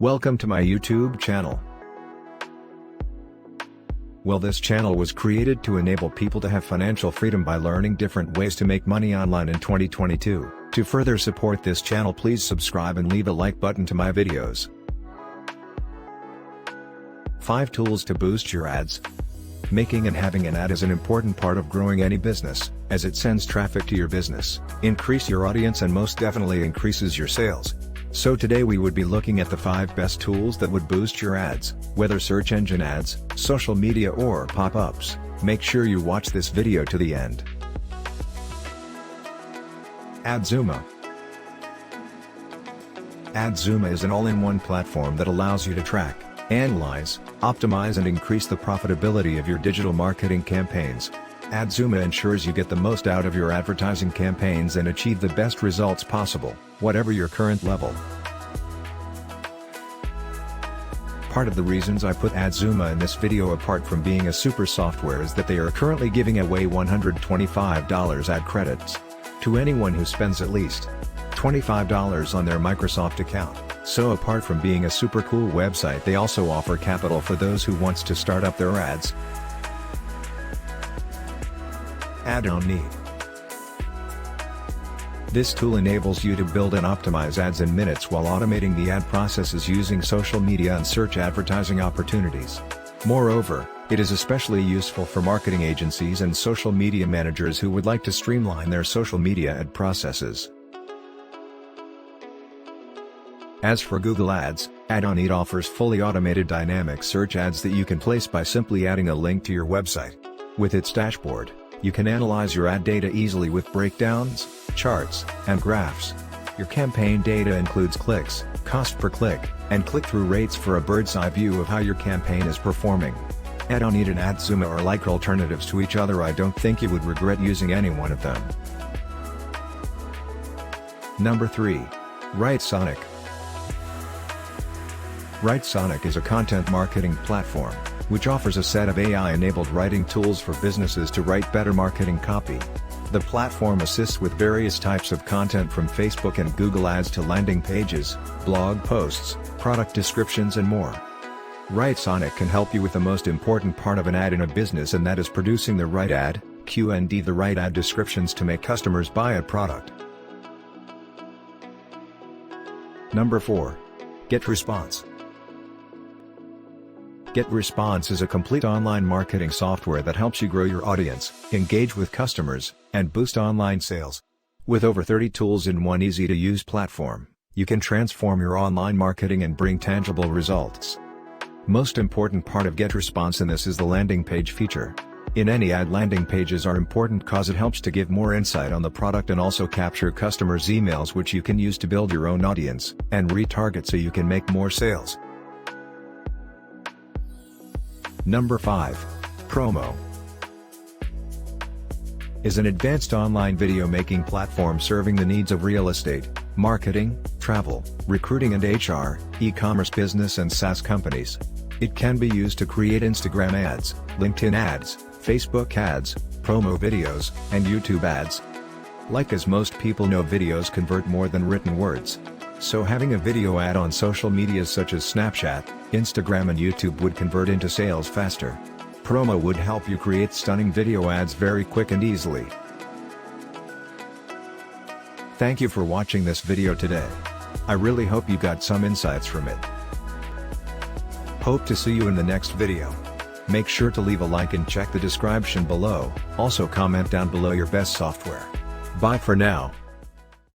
Welcome to my YouTube channel. Well, this channel was created to enable people to have financial freedom by learning different ways to make money online in 2022. To further support this channel, please subscribe and leave a like button to my videos. 5 tools to boost your ads. Making and having an ad is an important part of growing any business, as it sends traffic to your business, increase your audience and most definitely increases your sales. So today we would be looking at the 5 best tools that would boost your ads, whether search engine ads, social media or pop-ups. Make sure you watch this video to the end. Adzuma. Adzuma is an all-in-one platform that allows you to track, analyze, optimize and increase the profitability of your digital marketing campaigns. Adzuma ensures you get the most out of your advertising campaigns and achieve the best results possible, whatever your current level. Part of the reasons I put Adzuma in this video apart from being a super software is that they are currently giving away $125 ad credits to anyone who spends at least $25 on their Microsoft account. So apart from being a super cool website, they also offer capital for those who wants to start up their ads. Adonit. This tool enables you to build and optimize ads in minutes while automating the ad processes using social media and search advertising opportunities. Moreover, it is especially useful for marketing agencies and social media managers who would like to streamline their social media ad processes. As for Google Ads, Adonit offers fully automated dynamic search ads that you can place by simply adding a link to your website. With its dashboard, you can analyze your ad data easily with breakdowns, charts, and graphs. Your campaign data includes clicks, cost per click, and click-through rates for a bird's-eye view of how your campaign is performing. Adonit and Adzuma are like alternatives to each other. I don't think you would regret using any one of them. Number 3. WriteSonic. WriteSonic is a content marketing platform, which offers a set of AI-enabled writing tools for businesses to write better marketing copy. The platform assists with various types of content from Facebook and Google Ads to landing pages, blog posts, product descriptions and more. WriteSonic can help you with the most important part of an ad in a business, and that is producing the right ad, Q&D, the right ad descriptions to make customers buy a product. Number 4. GetResponse. GetResponse is a complete online marketing software that helps you grow your audience, engage with customers, and boost online sales. With over 30 tools in one easy-to-use platform, you can transform your online marketing and bring tangible results. Most important part of GetResponse in this is the landing page feature. In any ad, landing pages are important cause it helps to give more insight on the product and also capture customers' emails, which you can use to build your own audience and retarget so you can make more sales. Number 5. Promo is an advanced online video making platform serving the needs of real estate, marketing, travel, recruiting and HR, e-commerce business and SaaS companies. It can be used to create Instagram ads, LinkedIn ads, Facebook ads, promo videos, and YouTube ads. Like as most people know, videos convert more than written words. So having a video ad on social media such as Snapchat, Instagram and YouTube would convert into sales faster. Promo would help you create stunning video ads very quick and easily. Thank you for watching this video today. I really hope you got some insights from it. Hope to see you in the next video. Make sure to leave a like and check the description below, also comment down below your best software. Bye for now.